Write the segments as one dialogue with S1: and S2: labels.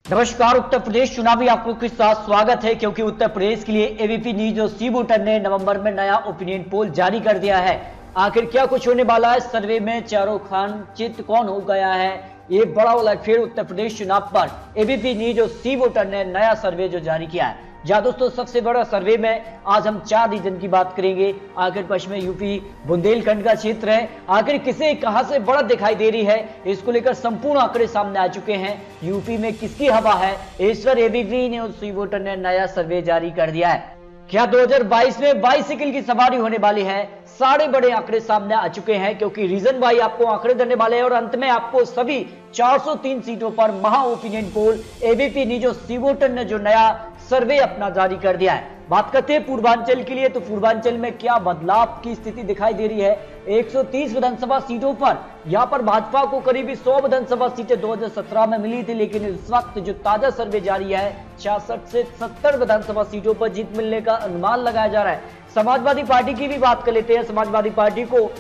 S1: नमस्कार। उत्तर प्रदेश चुनावी आंकड़ों के साथ स्वागत है, क्योंकि उत्तर प्रदेश के लिए एबीपी न्यूज और सी वोटर ने नवंबर में नया ओपिनियन पोल जारी कर दिया है। आखिर क्या कुछ होने वाला है सर्वे में, चारों खान चित कौन हो गया है, ये बड़ा उलटफेर उत्तर प्रदेश चुनाव पर एबीपी न्यूज और सी वोटर ने नया सर्वे जो जारी किया है। जहां दोस्तों सबसे बड़ा सर्वे में आज हम 4 रीजन की बात करेंगे। आखिर पश्चिमी यूपी बुंदेलखंड का क्षेत्र है, आखिर किसे कहां से बढ़त दिखाई दे रही है, इसको लेकर संपूर्ण आंकड़े सामने आ चुके हैं। यूपी में किसकी हवा है, इस पर एबीपी न्यूज सी वोटर ने नया सर्वे जारी कर दिया है। क्या 2022 में बाइसिकल की सवारी होने वाली है? सारे बड़े आंकड़े सामने आ चुके हैं, क्योंकि रीजन वाइज आपको आंकड़े देने वाले हैं और अंत में आपको सभी 403 सीटों पर महा ओपिनियन पोल एबीपी न्यूज और सी वोटर ने जो नया सर्वे अपना जारी कर दिया है। बात करते हैं पूर्वांचल के लिए, तो पूर्वांचल में क्या बदलाव की स्थिति दिखाई दे रही है। 130 विधानसभा सीटों पर यहां पर भाजपा को करीब 100 विधानसभा सीटें 2017 में मिली थी, लेकिन इस वक्त जो ताजा सर्वे जारी है 66 से 70 विधानसभा सीटों पर जीत मिलने का अनुमान लगाया जा रहा है। समाजवादी पार्टी की भी बात कर लेते हैं। समाजवादी पार्टी को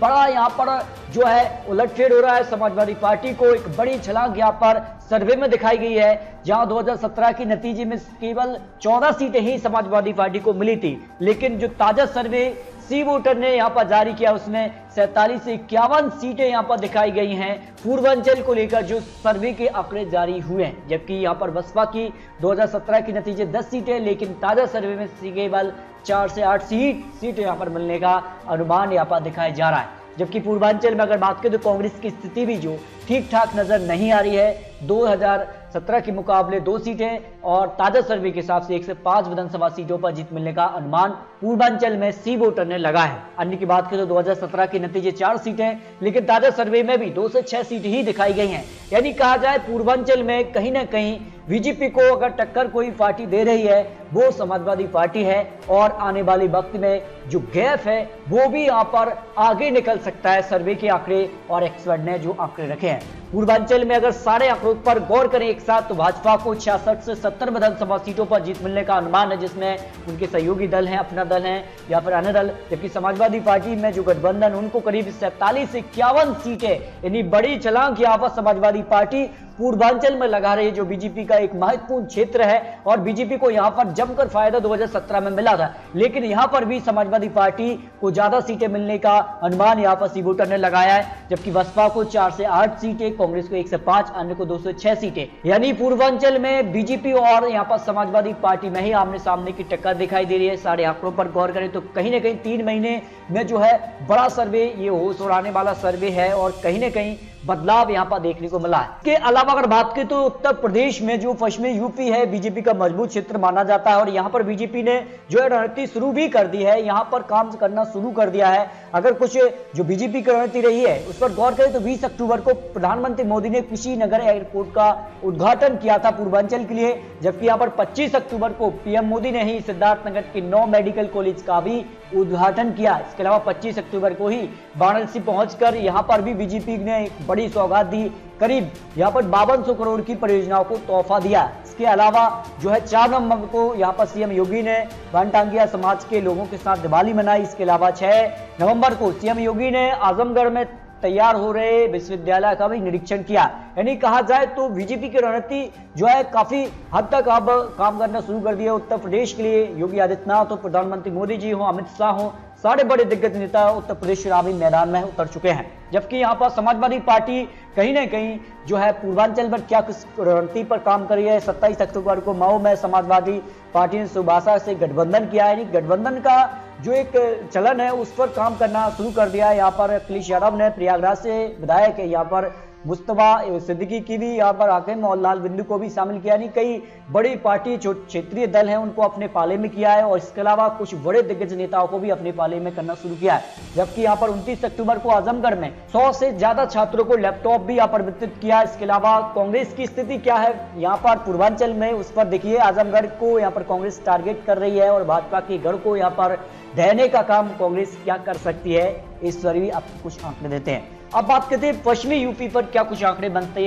S1: बड़ा यहां पर जो है उलटफेर हो रहा है। समाजवादी पार्टी को एक बड़ी छलांग यहां पर सर्वे में दिखाई गई है, जहां 2017 के नतीजे में केवल 14 सीटें ही समाजवादी पार्टी को मिली थी, लेकिन जो ताजा सर्वे सी वोटर ने यहां पर जारी किया उसमें 47 से 51 सीटें यहां पर दिखाई गई हैं। पूर्वांचल को लेकर जो सर्वे के आंकड़े जारी हुए हैं, जबकि यहां पर बसपा की 2017 के नतीजे 10 सीटें, लेकिन ताजा सर्वे में केवल 4 से 8 सीटें यहां पर मिलने का अनुमान यहां पर दिखाया जा रहा है। जबकि पूर्वांचल में अगर बात करें तो कांग्रेस की स्थिति भी जो ठीक ठाक नजर नहीं आ रही है। 2017 के मुकाबले 2 सीटें और ताजा सर्वे के हिसाब से 1 से 5 विधानसभा सीटों पर जीत मिलने का अनुमान पूर्वांचल में सी वोटर ने लगाया है। अन्य की बात करें तो 2017 के नतीजे 4 सीटें, लेकिन ताजा सर्वे में भी 2 से 6 सीटें ही दिखाई गई हैं। यानी कहा जाए पूर्वांचल में कहीं ना कहीं बीजेपी को अगर टक्कर कोई पार्टी दे रही है वो समाजवादी पार्टी है, और आने वाले वक्त में जो गैप है वो भी यहाँ पर आगे निकल सकता है। सर्वे के आंकड़े और एक्सपर्ट ने जो आंकड़े रखे हैं पूर्वांचल में, अगर सारे आंकड़ों पर गौर करें एक साथ, तो भाजपा को 66 से 70 विधानसभा सीटों पर जीत मिलने का अनुमान है, जिसमें उनके सहयोगी दल हैं, अपना दल है या फिर अन्य दल। जबकि समाजवादी पार्टी में जो गठबंधन उनको करीब 47 से 51 सीटें, यानी बड़ी छलांग यहाँ पर समाजवादी पार्टी पूर्वांचल में लगा रही है, जो बीजेपी का एक महत्वपूर्ण क्षेत्र है। और बीजेपी को यहां पर जमकर फायदा 2017 में मिला था, लेकिन यहां पर भी समाजवादी पार्टी को ज्यादा सीटें मिलने का अनुमान यहां पर सी वोटर ने लगाया है। जबकि बसपा को 4 से 8 सीटें, कांग्रेस को 1 से 5, अन्य को 2 से 6 सीटें। यानी पूर्वांचल में बीजेपी और यहां पर समाजवादी पार्टी में ही आमने सामने की टक्कर दिखाई दे रही है। सारे आंकड़ों पर गौर करें तो कहीं ना कहीं 3 महीने में जो है बड़ा सर्वे, ये होश उड़ाने वाला सर्वे है, और कहीं ना कहीं बदलाव यहां पर देखने को मिला है। इसके अलावा अगर बात करें तो उत्तर प्रदेश में जो पश्चिमी यूपी है बीजेपी का मजबूत क्षेत्र माना जाता है, और यहां पर बीजेपी ने जो है रणनीति शुरू भी कर दी है, यहां पर काम करना शुरू कर दिया है। अगर कुछ जो बीजेपी की रणनीति रही है उस पर गौर करें तो 20 अक्टूबर को प्रधानमंत्री मोदी ने कुशीनगर एयरपोर्ट का उद्घाटन किया था पूर्वांचल के लिए, जबकि यहां पर 25 अक्टूबर को पीएम मोदी ने ही सिद्धार्थनगर के 9 मेडिकल कॉलेज का भी उद्घाटन किया। इसके अलावा 25 अक्टूबर को ही वाराणसी पहुंचकर यहां पर भी बीजेपी ने एक बड़ी सौगात दी, करीब यहां पर 5200 करोड़ की परियोजनाओं को तोहफा दिया। इसके अलावा जो है 4 नवंबर को यहां पर सीएम योगी ने वनटांगिया समाज के लोगों के साथ दिवाली मनाई। इसके अलावा 6 नवंबर को सीएम योगी ने आजमगढ़ में तैयार हो रहे विश्वविद्यालय का भी निरीक्षण किया। यानी कहा जाए तो बीजेपी की रणनीति जो है काफी हद तक अब काम करना शुरू कर दिया उत्तर प्रदेश के लिए। योगी आदित्यनाथ हो, प्रधानमंत्री मोदी जी हो, अमित शाह हो, सारे बड़े दिग्गज नेता उत्तर प्रदेश चुनावी मैदान में उतर चुके हैं। जबकि यहाँ पर समाजवादी पार्टी कहीं ना कहीं जो है पूर्वांचल पर क्या कुछ रणनीति पर काम कर रही है। 27 अक्टूबर को मऊ में समाजवादी पार्टी ने सुभाषा से गठबंधन किया है, यानी गठबंधन का जो एक चलन है उस पर काम करना शुरू कर दिया है। यहाँ पर अखिलेश यादव ने प्रयागराज से विधायक यहाँ पर मुस्तफा सिद्दीकी की भी यहाँ पर आके मोहनलाल बिंदु को भी शामिल किया। नहीं, कई बड़ी पार्टी जो क्षेत्रीय दल हैं उनको अपने पाले में किया है, और इसके अलावा कुछ बड़े दिग्गज नेताओं को भी अपने पाले में करना शुरू किया है। जबकि यहाँ पर 29 अक्टूबर को आजमगढ़ में 100 से ज्यादा छात्रों को लैपटॉप भी यहाँ पर वितरित किया। इसके अलावा कांग्रेस की स्थिति क्या है यहाँ पर पूर्वांचल में, उस पर देखिए। आजमगढ़ को यहाँ पर कांग्रेस टारगेट कर रही है, और भाजपा के गढ़ को यहाँ पर ढहने का काम कांग्रेस क्या कर सकती है, इस पर भी आपको कुछ आंकड़े देते हैं। अब बात करते हैं पश्चिमी यूपी पर क्या कुछ आंकड़े बनते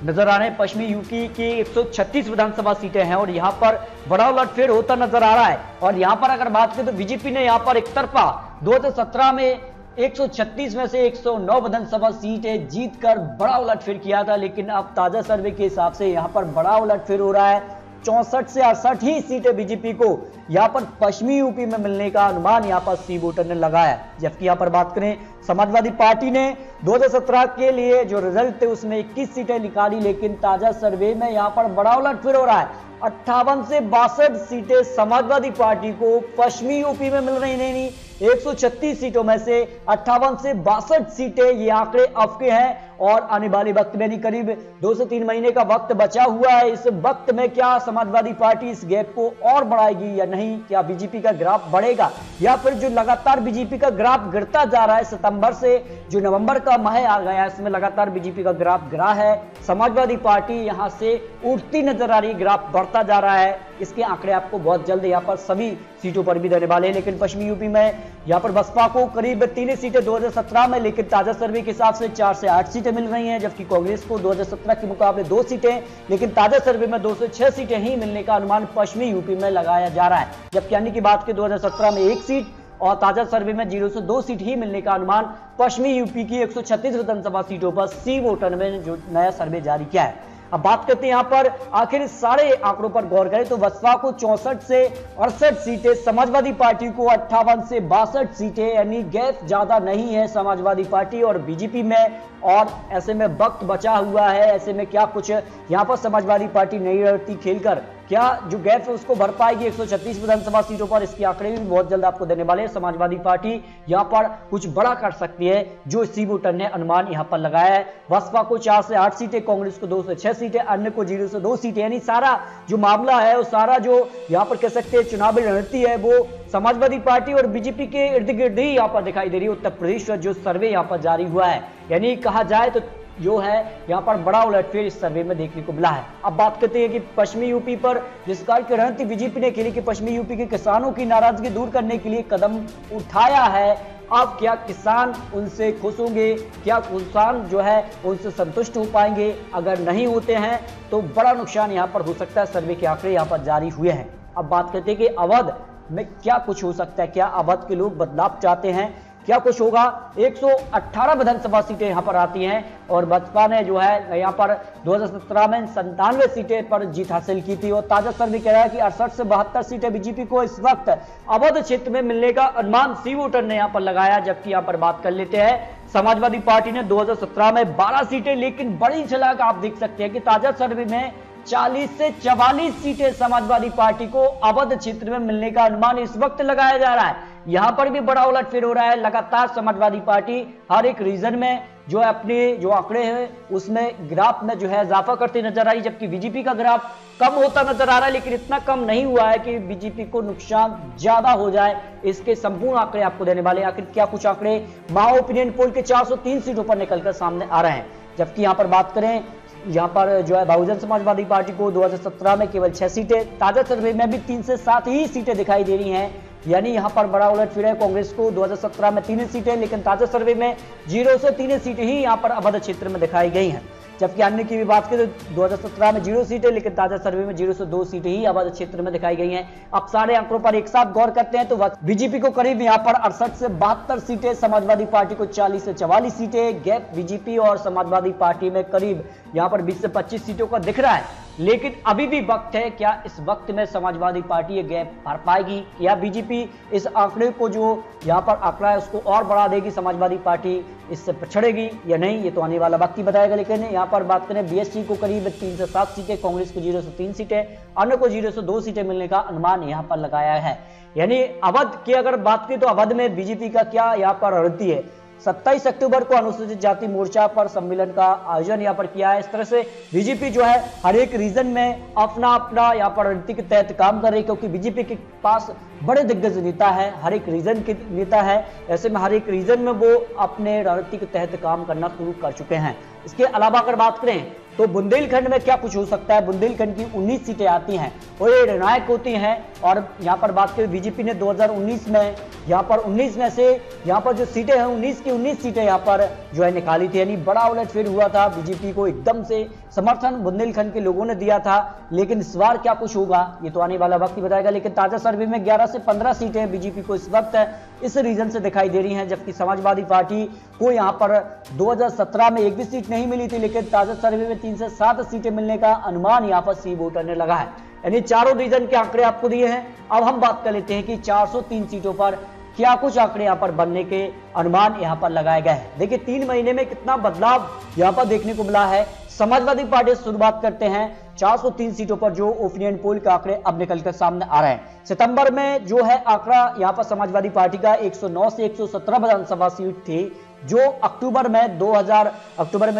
S1: नजर आ रहे हैं। पश्चिमी यूपी की 136 विधानसभा सीटें हैं, और यहां पर बड़ा उलटफेर होता नजर आ रहा है। और यहां पर अगर बात करें तो बीजेपी ने यहां पर एक तरफा 2017 में 136 में से 109 विधानसभा सीटें जीतकर बड़ा उलटफेर किया था, लेकिन अब ताजा सर्वे के हिसाब से यहां पर बड़ा उलटफेर हो रहा है। 64 से 68 ही सीटें बीजेपी को यहां पर पश्चिमी यूपी में मिलने का अनुमान यहां पर सी वोटर ने लगाया। जबकि यहां पर बात करें समाजवादी पार्टी ने 2017 के लिए जो रिजल्ट थे उसमें 21 सीटें निकाली, लेकिन ताजा सर्वे में यहां पर बड़ा उलटफेर हो रहा है। 58 से 62 सीटें समाजवादी पार्टी को पश्चिमी यूपी में मिल रही नहीं। 136 सीटों में से 58 से 62 सीटें, ये आंकड़े अब के हैं और आने वाले वक्त में करीब 2 से 3 महीने का वक्त बचा हुआ है। इस वक्त में क्या समाजवादी पार्टी इस गैप को और बढ़ाएगी या नहीं? क्या बीजेपी का ग्राफ बढ़ेगा या फिर जो लगातार बीजेपी का ग्राफ गिरता जा रहा है, सितंबर से जो नवंबर का माह आ गया है इसमें लगातार बीजेपी का ग्राफ गिरा है, समाजवादी पार्टी यहां से उठती नजर आ रही, ग्राफ बढ़ता जा रहा है। इसके आंकड़े आपको बहुत जल्द यहां पर सभी सीटों पर भी देने वाले हैं। लेकिन पश्चिमी यूपी में यहां पर बसपा को करीब 3 सीटें 2017 में, लेकिन ताजा सर्वे के हिसाब से 4 से 8 सीटें मिल रही हैं, जबकि कांग्रेस को 2017 के मुकाबले 2 सीटें, लेकिन ताजा सर्वे में 2 से 6 सीटें ही मिलने का अनुमान पश्चिमी यूपी में लगाया जा रहा है। जबकि अन्य की बात की 2017 में 1 सीट और ताजा सर्वे में 0 से 2 सीट ही मिलने का अनुमान पश्चिमी यूपी की 136 विधानसभा सीटों पर सी वोटर ने जो नया सर्वे जारी किया है। अब बात करते हैं यहां पर आखिर सारे आंकड़ों पर गौर करें तो बसपा को 64 से 68 सीटें, समाजवादी पार्टी को 58 से 62 सीटें, यानी गैप ज्यादा नहीं है समाजवादी पार्टी और बीजेपी में। और ऐसे में वक्त बचा हुआ है, ऐसे में क्या कुछ यहां पर समाजवादी पार्टी नई रणनीति खेलकर क्या जो गैप है उसको भर पाएगी 136 विधानसभा सीटों पर? इसके आंकड़े भी बहुत जल्द आपको देने वाले हैं। समाजवादी पार्टी यहां पर कुछ बड़ा कर सकती है, जो सी वोटर ने अनुमान यहां पर लगाया है। बसपा को 4 से 8 सीटें, कांग्रेस को 2 से 6 सीटें, अन्य को 0 से 2 सीटें, यानी सारा जो मामला है वो सारा जो यहां पर कह सकते हैं चुनावी रणनीति है वो समाजवादी पार्टी और बीजेपी के इर्द गिर्द ही यहां पर दिखाई दे रही है। उत्तर प्रदेश का जो सर्वे यहां पर जारी हुआ है, यानी कहा जाए तो जो है यहां पर बड़ा उलटफेर इस सर्वे में देखने को मिला है। अब बात करते हैं कि पश्चिमी यूपी पर जिस प्रकार की रणनीति बीजेपी ने खेली कि पश्चिमी यूपी के किसानों की नाराजगी दूर करने के लिए कदम उठाया है, अब क्या किसान उनसे खुश होंगे? क्या किसान जो है उनसे संतुष्ट हो पाएंगे? अगर नहीं होते हैं तो बड़ा नुकसान यहां पर हो सकता है। सर्वे के आंकड़े यहां पर जारी हुए हैं। अब बात करते हैं कि अवध में क्या कुछ हो सकता है, क्या अवध के लोग बदलाव चाहते हैं, क्या कुछ होगा? 118 विधानसभा सीटें यहां पर आती हैं और बसपा ने जो है यहां पर 2017 में 97 सीटें पर जीत हासिल की थी और ताजा सर्वे कह रहा है कि 68 से 72 सीटें बीजेपी को इस वक्त अवध क्षेत्र में मिलने का अनुमान सी वोटर ने यहां पर लगाया। जबकि यहां पर बात कर लेते हैं समाजवादी पार्टी ने 2017 में 12 सीटें, लेकिन बड़ी झलक आप देख सकते हैं कि ताजा सर्वे में 40 से 44 सीटें समाजवादी पार्टी को अवध क्षेत्र में मिलने का अनुमान इस वक्त लगाया जा रहा है। यहां पर भी बड़ा उलटफेर हो रहा है। लगातार समाजवादी पार्टी हर एक रीजन में जो है अपने जो आंकड़े हैं उसमें ग्राफ में जो है इजाफा करती नजर आ रही, जबकि बीजेपी का ग्राफ कम होता नजर आ रहा है, लेकिन इतना कम नहीं हुआ है कि बीजेपी को नुकसान ज्यादा हो जाए। इसके संपूर्ण आंकड़े आपको देने वाले हैं। आखिर क्या कुछ आंकड़े माओ ओपिनियन पोल के 403 सीटों पर निकलकर सामने आ रहे हैं। जबकि यहां पर बात करें यहां पर जो है बहुजन समाजवादी पार्टी को 2017 में केवल 6 सीटें, ताजा सर्वे में भी 3 से 7 ही सीटें दिखाई दे रही हैं, यानी यहां पर बड़ा उलटफेर है। कांग्रेस को 2017 में 3 सीटें, लेकिन ताजा सर्वे में 0 से 3 सीटें ही यहां पर अवध क्षेत्र में दिखाई गई हैं। जबकि अन्य की भी बात करें तो 2017 में 0 सीटें, लेकिन ताजा सर्वे में 0 से 2 सीटें ही अवध क्षेत्र में दिखाई गई हैं। अब सारे आंकड़ों पर एक साथ गौर करते हैं तो बीजेपी को करीब यहां पर 68 से 72 सीटें, समाजवादी पार्टी को 40 से 44 सीटें, गैप बीजेपी और समाजवादी पार्टी में करीब यहां पर 20 से 25 सीटों का दिख रहा है। लेकिन अभी भी वक्त है, क्या इस वक्त में समाजवादी पार्टी ये गैप भर पाएगी या बीजेपी इस आंकड़े को जो यहां पर आंकड़ा है उसको और बढ़ा देगी, समाजवादी पार्टी इससे पिछड़ेगी या नहीं, ये तो आने वाला वक्त ही बताएगा। लेकिन यहां पर बात करें बीएसपी को करीब 3 से 7 सीटें, कांग्रेस को 0 से 3 सीटें, अन्य को 0 से 2 सीटें मिलने का अनुमान यहां पर लगाया है। यानी अवध की अगर बात करें तो अवध में बीजेपी का क्या यहां पर रणनीति है। 27 अक्टूबर को अनुसूचित जाति मोर्चा पर सम्मेलन का आयोजन यहाँ पर किया है। इस तरह से बीजेपी जो है हर एक रीजन में अपना अपना यहाँ पर रणनीति के तहत काम कर रही है, क्योंकि बीजेपी के पास बड़े दिग्गज नेता है, हर एक रीजन के नेता है। ऐसे में हर एक रीजन में वो अपने रणनीति के तहत काम करना शुरू कर चुके हैं। इसके अलावा अगर बात करें तो बुंदेलखंड में क्या कुछ हो सकता है। बुंदेलखंड की 19 सीटें आती हैं और ये निर्णायक होती हैं। और यहाँ पर बात करें बीजेपी ने 2019 में यहाँ पर 19 में से यहाँ पर जो सीटें हैं 19 की 19 सीटें यहाँ पर जो है निकाली थी, यानी बड़ा उलटफेर हुआ था। बीजेपी को एकदम से समर्थन बुंदेलखंड के लोगों ने दिया था, लेकिन इस बार क्या कुछ होगा ये तो आने वाला वक्त ही बताएगा। लेकिन ताजा सर्वे में 11 से 15 सीटें बीजेपी को इस वक्त इस रीजन से दिखाई दे रही हैं, जबकि समाजवादी पार्टी को यहां पर 2017 में एक भी सीट नहीं मिली थी, लेकिन ताजा सर्वे में 3 से 7 सीटें मिलने का अनुमान यहां पर सी वोटर ने लगा है। यानी चारों रीजन के आंकड़े आपको दिए हैं। अब हम बात कर लेते हैं कि 403 सीटों पर क्या कुछ आंकड़े यहां पर बनने के अनुमान यहां पर लगाए गए हैं। देखिए 3 महीने में कितना बदलाव यहां पर देखने को मिला है। समाजवादी पार्टी से शुरुआत करते हैं। 403 सीटों पर जो ओपिनियन पोल के आंकड़े अब निकलकर सामने आ रहे हैं। सितंबर में जो है आंकड़ा यहां पर समाजवादी पार्टी का 109 से 117 विधानसभा सीट थी, जो अक्टूबर में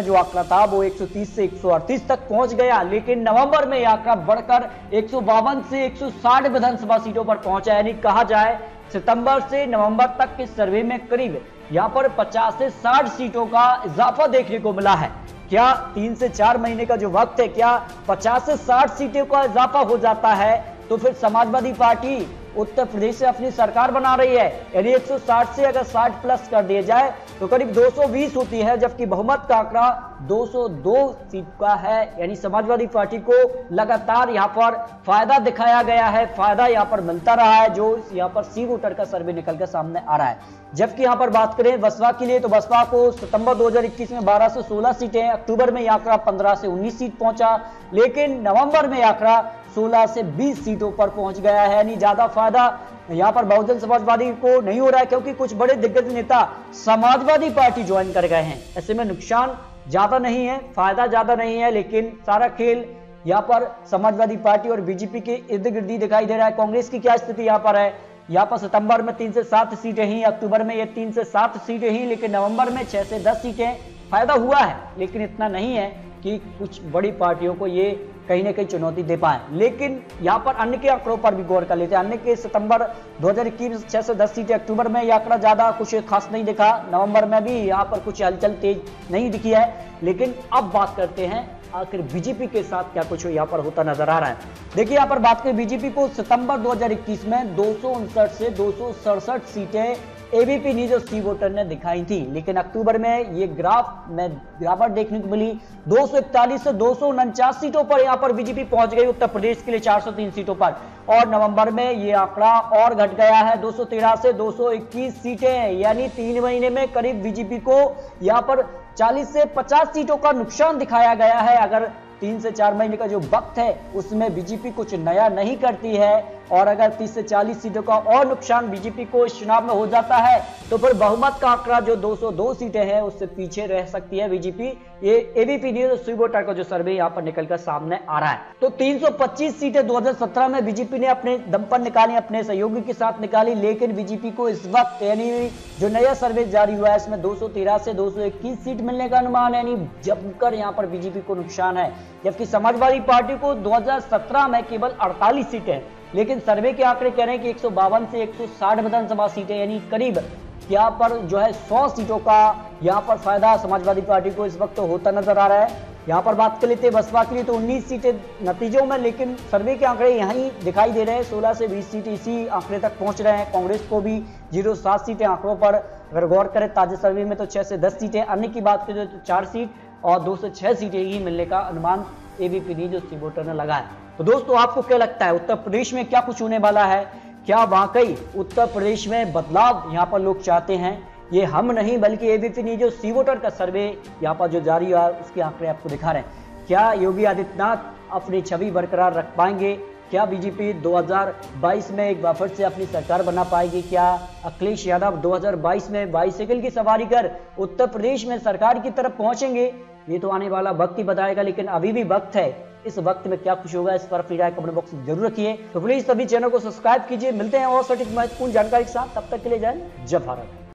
S1: जो आंकड़ा था वो 130 से 138 तक पहुंच गया। लेकिन नवंबर में यह आंकड़ा बढ़कर 152 से 160 विधानसभा सीटों पर पहुंचा। यानी कहा जाए सितंबर से नवंबर तक के सर्वे में करीब यहां पर 50 से 60 सीटों का इजाफा देखने को मिला है। क्या 3 से 4 महीने का जो वक्त है, क्या 50 से 60 सीटों का इजाफा हो जाता है तो फिर समाजवादी पार्टी उत्तर प्रदेश से अपनी सरकार बना रही है। यानी 160 से अगर 60 प्लस कर दिया जाए तो करीब 220 होती है, जबकि बहुमत का आंकड़ा 202 सीट का है। यानी समाजवादी पार्टी को लगातार यहां पर फायदा दिखाया गया है, फायदा यहां पर मिलता रहा है, जो यहां पर सी वोटर का सर्वे निकलकर सामने आ रहा है। जबकि यहां पर बात करें बसपा के लिए तो बसपा को सितंबर 2021 में 12 से 16 सीटें, अक्टूबर में यह आंकड़ा 15 से 19 सीट पहुंचा, लेकिन नवंबर में यह आंकड़ा 16 से 20 सीटों पर पहुंच गया है। यानी ज्यादा फायदा यहां पर बहुजन समाजवादी को नहीं हो रहा है, क्योंकि कुछ बड़े दिग्गज नेता समाजवादी पार्टी ज्वाइन कर गए हैं। ऐसे में नुकसान ज्यादा नहीं है, फायदा ज्यादा नहीं है, लेकिन सारा खेल यहां पर समाजवादी पार्टी और बीजेपी के इर्द गिर्द दिखाई दे रहा है। कांग्रेस की क्या स्थिति यहां पर है? यहां पर सितंबर में 3 से 7 सीटें ही, अक्टूबर में ये 3 से 7 सीटें ही, लेकिन नवंबर में 6 से 10 सीटें। फायदा हुआ है, लेकिन इतना नहीं है कि कुछ बड़ी पार्टियों को ये कहीं ना कहीं चुनौती दे पाए। लेकिन यहां पर अन्य के आंकड़ों पर भी गौर कर लेते हैं। अन्य के सितंबर 2021 6 से 10 सीटें, अक्टूबर में यह आंकड़ा ज्यादा कुछ खास नहीं दिखा, नवंबर में भी यहां पर कुछ हलचल तेज नहीं दिखी है। लेकिन अब बात करते हैं आखिर बीजेपी के साथ क्या कुछ यहां पर होता नजर आ रहा है। देखिए यहां पर बात करें बीजेपी को सितंबर 2021 में 259 से 267 सीटें एबीपी न्यूज और सी वोटर ने दिखाई थी, लेकिन अक्टूबर में ये ग्राफ में गिरावट देखने को मिली। 241 से 249 सीटों पर यहां पर बीजेपी पहुंच गई उत्तर प्रदेश के लिए 403 सीटों पर, और नवंबर में ये आंकड़ा और घट गया है 213 से 221 सीटें। यानी 3 महीने में करीब बीजेपी को यहां पर 40 से 50 सीटों का नुकसान दिखाया गया है। अगर 3 से 4 महीने का जो वक्त है उसमें बीजेपी कुछ नया नहीं करती है, और अगर 30 से 40 सीटों का और नुकसान बीजेपी को इस चुनाव में हो जाता है तो फिर बहुमत का आंकड़ा जो 202 सीटें हैं उससे पीछे रह सकती है बीजेपी। ये एबीपी न्यूज और सी वोटर का जो सर्वे यहां पर निकलकर सामने आ रहा है। तो 325 सीटें 2017 में बीजेपी ने अपने दम पर निकाली, अपने सहयोगी के साथ निकाली, लेकिन बीजेपी को इस वक्त यानी जो नया सर्वे जारी हुआ है इसमें 213 से 221 सीट मिलने का अनुमान है। यानी जमकर यहां पर बीजेपी को नुकसान है, जबकि समाजवादी पार्टी को 2017 में केवल 48 सीटें, लेकिन सर्वे के आंकड़े कह रहे हैं कि 152 से 160 विधानसभा सीटें, यानी करीब यहाँ पर जो है 100 सीटों का यहाँ पर फायदा समाजवादी पार्टी को इस वक्त तो होता नजर आ रहा है। यहाँ पर बात कर लेते हैं बसपा के लिए तो 19 सीटें नतीजों में, लेकिन सर्वे के आंकड़े यहीं दिखाई दे रहे हैं, 16 से 20 सीटें इसी आंकड़े तक पहुंच रहे हैं। कांग्रेस को भी 0-7 सीटें आंकड़ों पर अगर गौर करें ताजा सर्वे में तो 6 से 10 सीटें, अन्य की बात करें तो 4 सीट और 2 से 6 सीटें ही मिलने का अनुमान एबीपी न्यूज और सी वोटर ने लगाया। तो दोस्तों आपको क्या लगता है उत्तर प्रदेश में क्या कुछ होने वाला है? क्या वाकई उत्तर प्रदेश में बदलाव यहाँ पर लोग चाहते हैं? ये हम नहीं बल्कि एबीपी न्यूज और सी वोटर का सर्वे यहाँ पर जो जारी हुआ उसके आंकड़े आपको दिखा रहे हैं। क्या योगी आदित्यनाथ अपनी छवि बरकरार रख पाएंगे? क्या बीजेपी 2022 में एक बार फिर से अपनी सरकार बना पाएगी? क्या अखिलेश यादव 2022 में बाईसाइकिल की सवारी कर उत्तर प्रदेश में सरकार की तरफ पहुंचेंगे? ये तो आने वाला वक्त ही बताएगा, लेकिन अभी भी वक्त है। इस वक्त में क्या कुछ होगा इस पर अपनी राय कमेंट बॉक्स में जरूर रखिए। तो प्लीज सभी चैनल को सब्सक्राइब कीजिए। मिलते हैं और सटीक महत्वपूर्ण जानकारी के साथ, तब तक के लिए जय भारत।